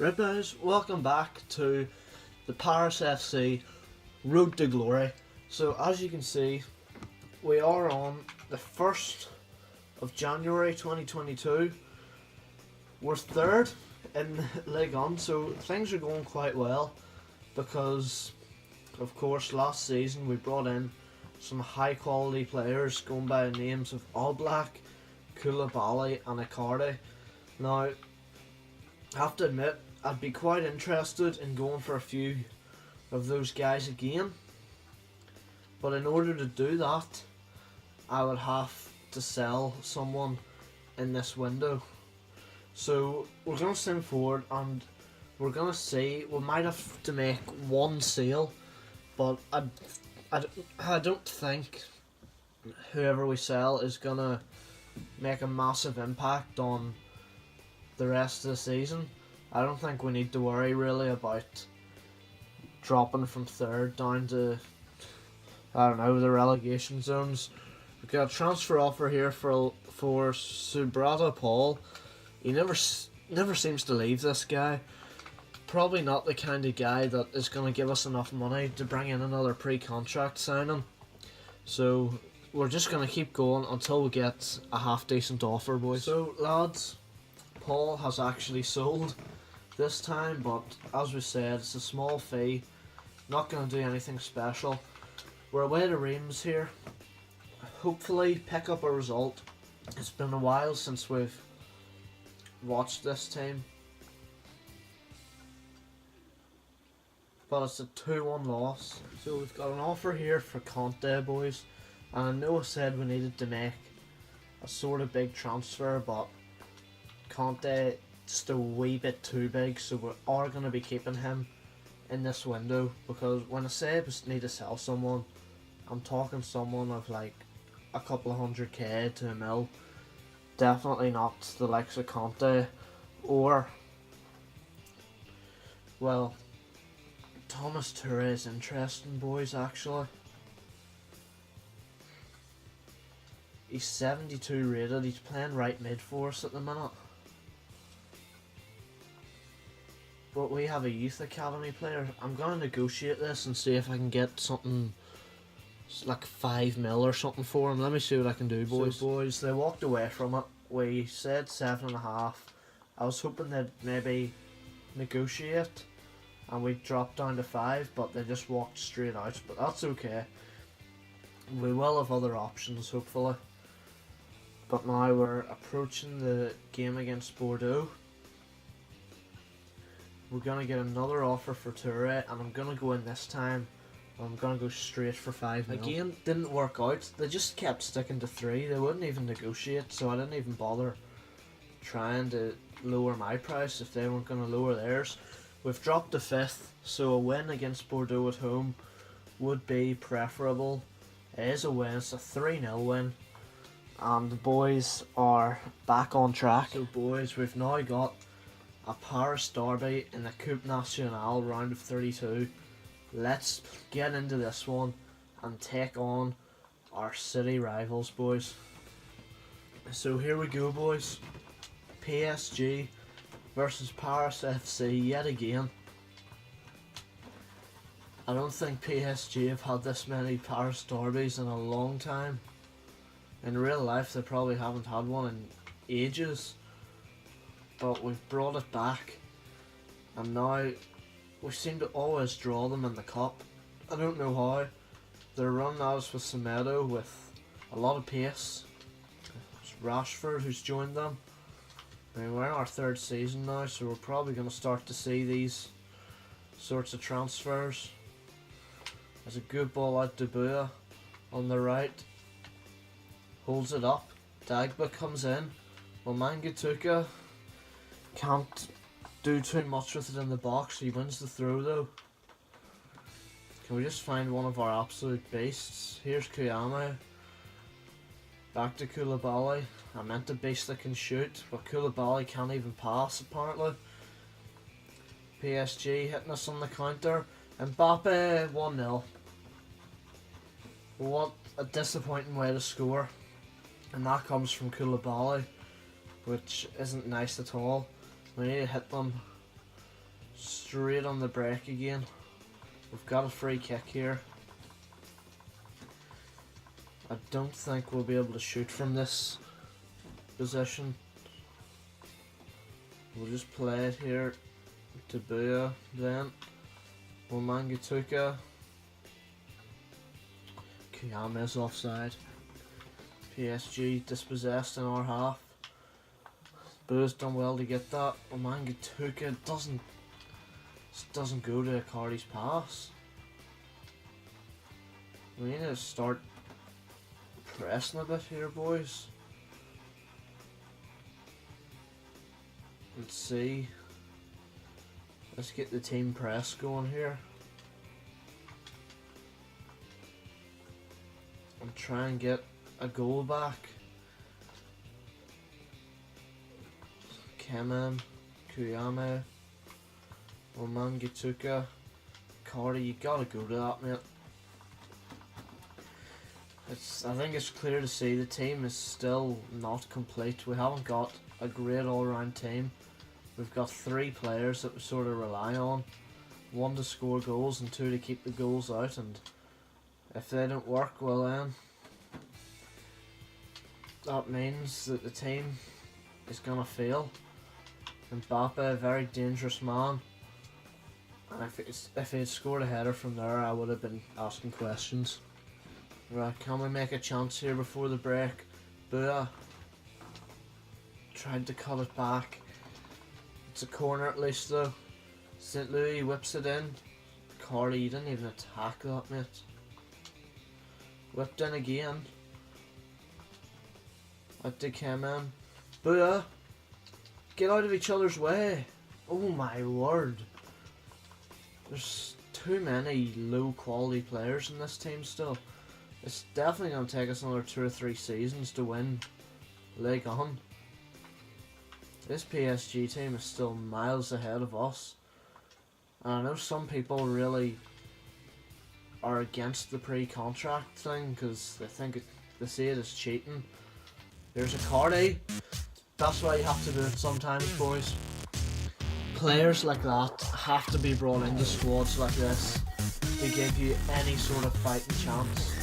Right guys, welcome back to the Paris FC Road to Glory. So as you can see, we are on the 1st of January 2022. We're third in Ligue 1, so things are going quite well because of course last season we brought in some high quality players going by the names of Oblak, Koulibaly and Icardi. Now, I have to admit, I'd be quite interested in going for a few of those guys again, but in order to do that I would have to sell someone in this window. So we're going to send forward and we're going to see, we might have to make one sale, but I don't think whoever we sell is going to make a massive impact on the rest of the season. I don't think we need to worry really about dropping from third down to, I don't know, the relegation zones. We've got a transfer offer here for Subrata Paul. He never seems to leave, this guy. Probably not the kind of guy that is going to give us enough money to bring in another pre-contract signing. So we're just going to keep going until we get a half decent offer, boys. So lads, Paul has actually sold this time, but as we said, it's a small fee, not going to do anything special. We're away to Reims here, hopefully pick up a result. It's been a while since we've watched this team, but it's a 2-1 loss. So we've got an offer here for Conte, boys, and I know I said we needed to make a sort of big transfer, but Conte just a wee bit too big, so we are going to be keeping him in this window, because when I say we need to sell someone, I'm talking someone of like a couple of 100k to a mil. Definitely not the likes of Conte or, well, Thomas Toure is interesting, boys, actually. He's 72 rated, he's playing right mid for us at the minute. But we have a youth academy player. I'm going to negotiate this and see if I can get something like 5 mil or something for him. Let me see what I can do, boys. So boys, they walked away from it. We said 7.5. I was hoping they'd maybe negotiate and we dropped down to 5, but they just walked straight out. But that's okay. We will have other options, hopefully. But now we're approaching the game against Bordeaux. We're going to get another offer for Toure, and I'm going to go in this time. I'm going to go straight for 5 mil. Again, didn't work out. They just kept sticking to 3. They wouldn't even negotiate, so I didn't even bother trying to lower my price if they weren't going to lower theirs. We've dropped to 5th, so a win against Bordeaux at home would be preferable. It is a win, it's a 3-0 win. And the boys are back on track. So boys, we've now got a Paris derby in the Coupe Nationale round of 32. Let's get into this one and take on our city rivals, boys. So here we go, boys. PSG versus Paris FC yet again. I don't think PSG have had this many Paris derbies in a long time. In real life they probably haven't had one in ages. But we've brought it back, and now we seem to always draw them in the cup. I don't know how. They're run as with Semedo with a lot of pace. It's Rashford who's joined them. I mean, we're in our 3rd season now, so we're probably going to start to see these sorts of transfers. There's a good ball out to Bua on the right. Holds it up. Dagba comes in. Well, Mangatuka can't do too much with it in the box. He wins the throw though. Can we just find one of our absolute beasts? Here's Kuyama. Back to Koulibaly. I meant a beast that can shoot, but Koulibaly can't even pass apparently. PSG hitting us on the counter. Mbappe 1-0. What a disappointing way to score. And that comes from Koulibaly, which isn't nice at all. We need to hit them Straight on the break again. We've got a free kick here. I don't think we'll be able to shoot from this position. We'll just play it here to Buya then. Wamangituka. Kiyame's offside. PSG dispossessed in our half. Buya's done well to get that. Wamangituka doesn't go to Cardi's pass. We need to start pressing a bit here, boys. Let's see. Let's get the team press going here. And try and get a goal back. Kemen, Kuyame, Wamangituka, Cardi, you gotta go to that, mate. I think it's clear to see the team is still not complete. We haven't got a great all-round team. We've got 3 players that we sort of rely on. 1 to score goals and 2 to keep the goals out, and if they don't work, well then that means that the team is gonna fail. Mbappe, a very dangerous man. And if he had scored a header from there, I would have been asking questions. Right, can we make a chance here before the break? Buya tried to cut it back. It's a corner at least though. St. Louis whips it in. Cardi, you didn't even attack that, mate. Whipped in again. Out to Kemen. Buya, get out of each other's way. Oh my word. There's too many low quality players in this team still. It's definitely going to take us another 2 or 3 seasons to win Ligue 1. This PSG team is still miles ahead of us. And I know some people really are against the pre-contract thing because they see it as cheating. There's a Cardi. That's why you have to do it sometimes, boys. Players like that have to be brought into squads like this to give you any sort of fighting chance.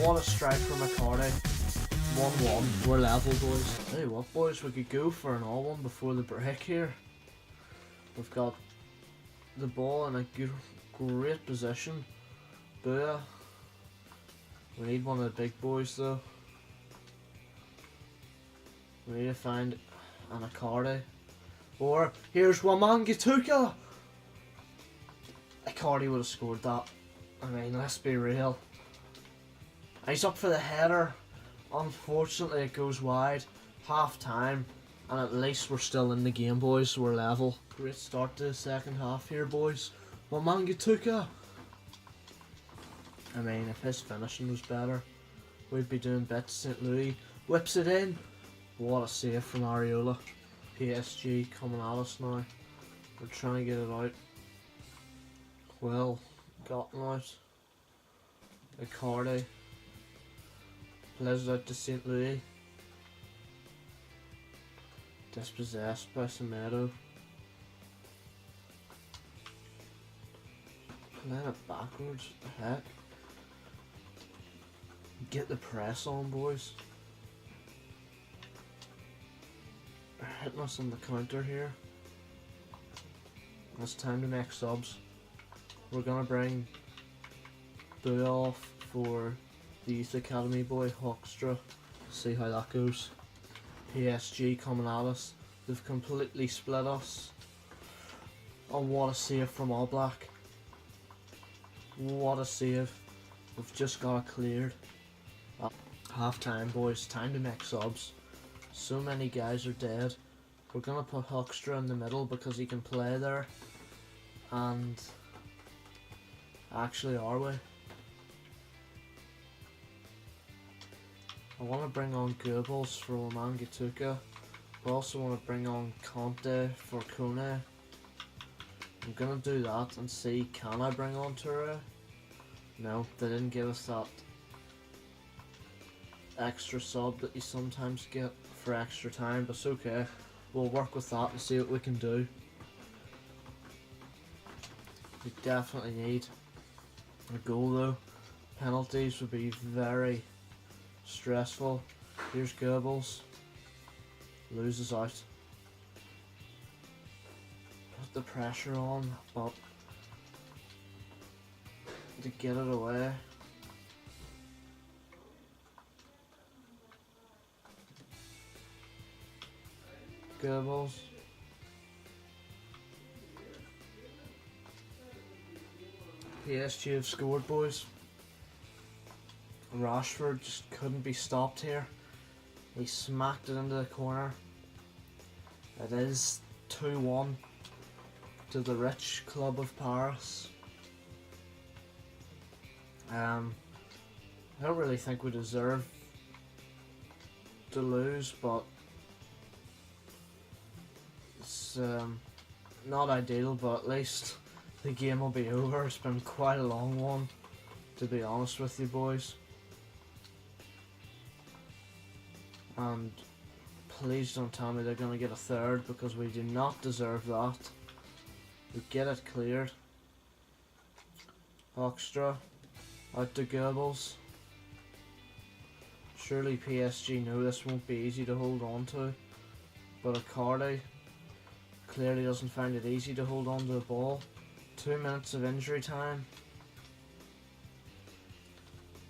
What a strike from McCarty. 1-1. We're level, boys. Tell you what, boys, we could go for an all-one before the break here. We've got the ball in a great position. Buya. We need one of the big boys though. We need to find an Icardi. Or here's Wamangituka. Icardi would have scored that. I mean, let's be real. He's up for the header. Unfortunately, it goes wide. Half time, and at least we're still in the game, boys. We're level. Great start to the second half here, boys. Wamangituka. I mean, if his finishing was better, we'd be doing bits. St. Louis whips it in. What a save from Areola. PSG coming at us now. We're trying to get it out. Well, gotten out. Icardi. Plays it out to St. Louis. Dispossessed by Semedo. Playing it backwards. What the heck? Get the press on, boys. They're hitting us on the counter here. It's time to make subs. We're gonna bring Buya off for the Youth Academy boy, Hoekstra. See how that goes. PSG coming at us. They've completely split us. Oh, what a save from All Black. What a save. We've just got it cleared. Half time, boys. Time to make subs. So many guys are dead. We're gonna put Hoekstra in the middle because he can play there. And actually, are we? I want to bring on Goebbels for Wamangituka. I also want to bring on Conte for Kone. I'm gonna do that and see, can I bring on Toure? No, they didn't give us that extra sub that you sometimes get for extra time, but it's okay. We'll work with that and see what we can do. We definitely need a goal though. Penalties would be very stressful. Here's Goebbels. Loses out. Put the pressure on, but to get it away. Goebbels. PSG have scored, boys. Rashford just couldn't be stopped here. He smacked it into the corner. It is 2-1 to the rich club of Paris. I don't really think we deserve to lose, but it's not ideal, but at least the game will be over. It's been quite a long one, to be honest with you boys. And please don't tell me they're going to get a third, because we do not deserve that. We get it cleared. Hoekstra out to Goebbels. Surely PSG know this won't be easy to hold on to, but Icardi clearly doesn't find it easy to hold on to the ball. 2 minutes of injury time,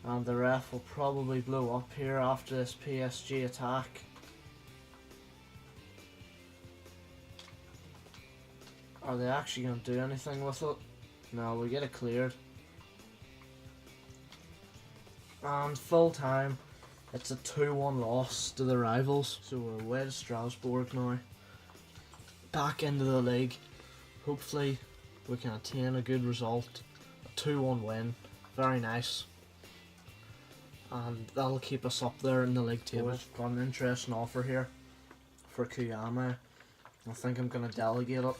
and the ref will probably blow up here after this PSG attack. Are they actually going to do anything with it? No, we get it cleared. And full time, it's a 2-1 loss to the rivals. So we're away to Strasbourg now. Back into the league. Hopefully we can attain a good result. A 2-1 win. Very nice. And that'll keep us up there in the league table. We've got an interesting offer here for Kuyama. I think I'm going to delegate it,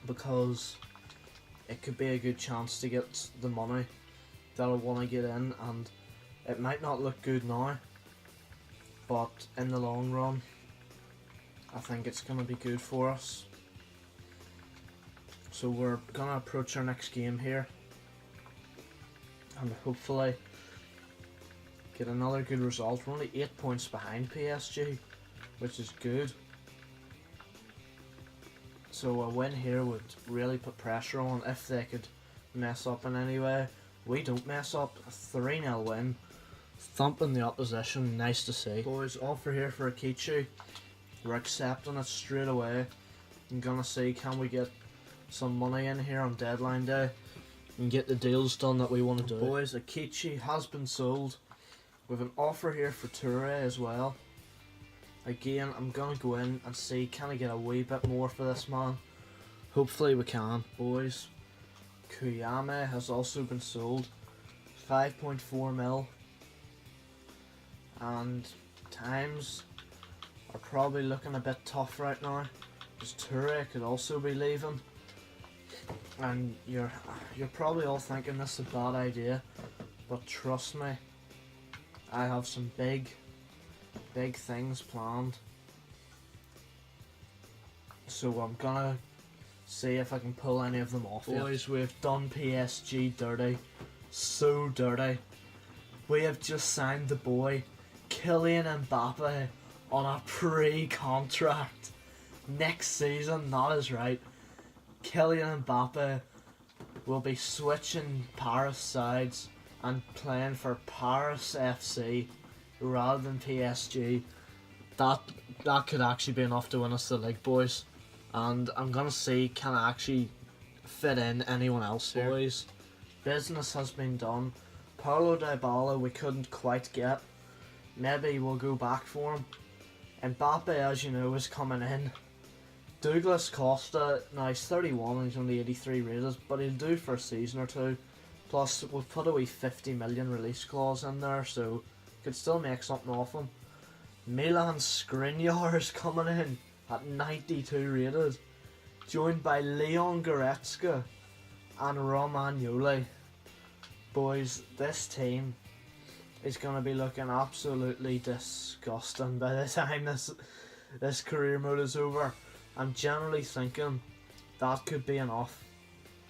because it could be a good chance to get the money that I want to get in, and it might not look good now, but in the long run I think it's going to be good for us. So we're going to approach our next game here and hopefully get another good result. We're only 8 points behind PSG, which is good. So a win here would really put pressure on if they could mess up in any way. We don't mess up. A 3-0 win. Thumping the opposition. Nice to see. Boys, offer here for Akichi. We're accepting it straight away. I'm gonna see, can we get some money in here on deadline day and get the deals done that we want to do. Boys, Akichi has been sold. We have an offer here for Toure as well. Again, I'm gonna go in and see, can I get a wee bit more for this man? Hopefully we can. Boys, Kuyame has also been sold. 5.4 mil. And times are probably looking a bit tough right now, because Toure could also be leaving. And you're probably all thinking this is a bad idea, but trust me, I have some big things planned. So I'm gonna see if I can pull any of them off. Boys, we've done PSG dirty. So dirty. We have just signed the boy Kylian Mbappe on a pre-contract. Next season, that is right. Kylian Mbappe will be switching Paris sides and playing for Paris FC rather than PSG. That could actually be enough to win us the league, boys. And I'm gonna see, can I actually fit in anyone else here? Boys, business has been done. Paulo Dybala we couldn't quite get. Maybe we'll go back for him. Mbappe, as you know, is coming in. Douglas Costa, now he's 31 and he's only 83 rated, but he'll do for a season or two. Plus, we've put a wee 50 million release clause in there, so could still make something off him. Milan Skriniar is coming in at 92 rated, joined by Leon Goretzka and Romagnoli. Boys, this team is going to be looking absolutely disgusting by the time this career mode is over. I'm generally thinking that could be enough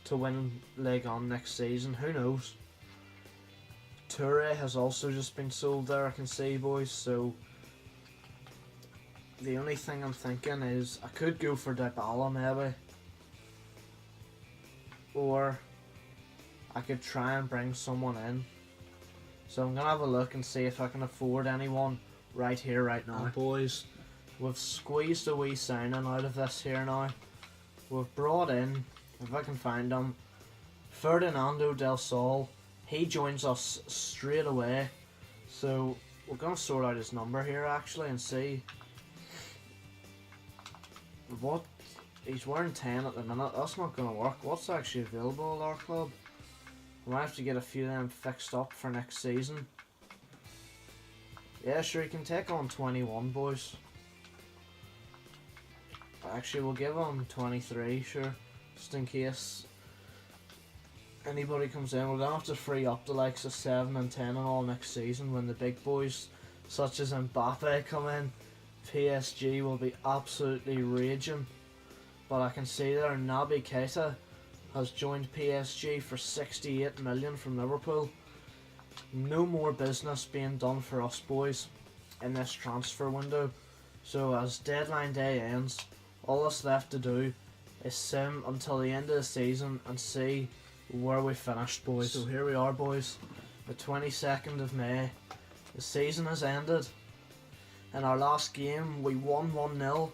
to win League On next season. Who knows? Toure has also just been sold there, I can see, boys. So the only thing I'm thinking is I could go for Dybala maybe, or I could try and bring someone in. So I'm gonna have a look and see if I can afford anyone right here, right now. And boys, we've squeezed a wee signing out of this here now. We've brought in, if I can find him, Ferdinando del Sol. He joins us straight away. So we're gonna sort out his number here actually and see what he's wearing. 10 at the minute. That's not gonna work. What's actually available at our club? We might have to get a few of them fixed up for next season. Yeah, sure, he can take on 21, boys. Actually, we'll give him 23, sure, just in case anybody comes in. We're gonna have to free up the likes of 7 and 10 and all next season when the big boys such as Mbappe come in. PSG will be absolutely raging. But I can see there Naby Keita has joined PSG for 68 million from Liverpool. No more business being done for us boys in this transfer window. So as deadline day ends, all that's left to do is sim until the end of the season and see where we finished, boys. So here we are, boys, the 22nd of May. The season has ended. In our last game we won 1-0.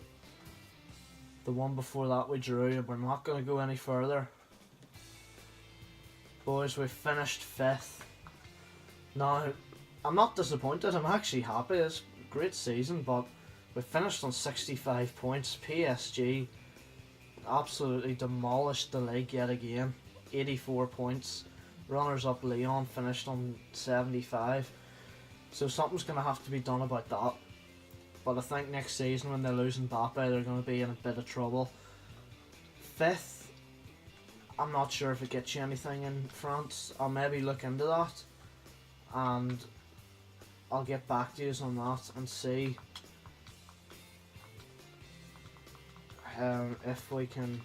The one before that we drew, and we're not going to go any further. Boys, we finished 5th. Now, I'm not disappointed, I'm actually happy. It's a great season, but we finished on 65 points. PSG absolutely demolished the league yet again. 84 points. Runners up Lyon finished on 75. So something's going to have to be done about that. But I think next season when they lose Mbappe, they're going to be in a bit of trouble. 5th, I'm not sure if it gets you anything in France. I'll maybe look into that, and I'll get back to you on that and see if we can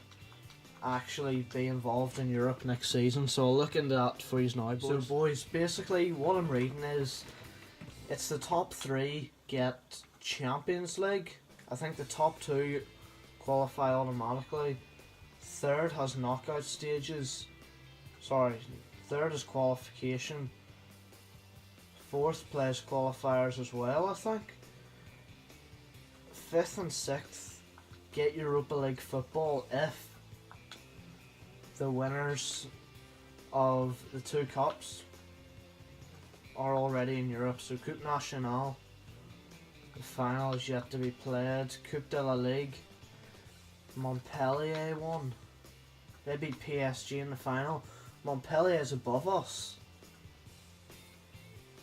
actually be involved in Europe next season. So I'll look into that for you now, boys. So boys, basically what I'm reading is it's the top 3 get Champions League. I think the top 2 qualify automatically. 3rd has knockout stages. Sorry, 3rd is qualification. 4th plays qualifiers as well, I think. 5th and 6th get Europa League football if the winners of the 2 cups are already in Europe. So Coupe Nationale, the final is yet to be played. Coupe de la Ligue, Montpellier won. They beat PSG in the final. Montpellier is above us.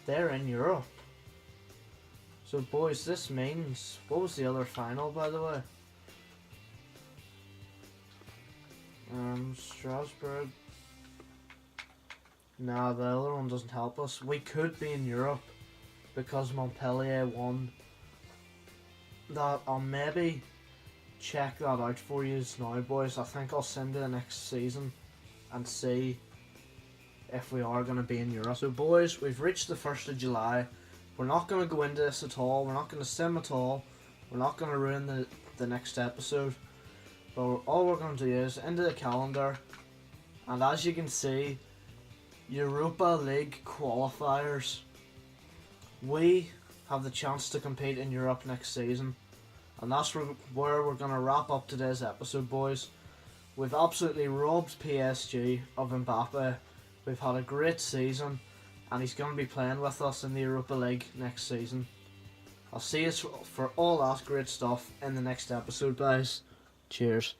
They're in Europe. So boys, this means... What was the other final, by the way? Strasbourg. Nah, the other one doesn't help us. We could be in Europe because Montpellier won. That I'll maybe check that out for you now, boys. I think I'll send it the next season and see if we are going to be in Europe. So boys, we've reached the 1st of July. We're not going to go into this at all. We're not going to sim at all. We're not going to ruin the next episode. But all we're going to do is into the calendar, and as you can see, Europa League qualifiers. We have the chance to compete in Europe next season, and that's where we're going to wrap up today's episode, boys. We've absolutely robbed PSG of Mbappe. We've had a great season, and he's going to be playing with us in the Europa League next season. I'll see you for all that great stuff in the next episode, guys. Cheers.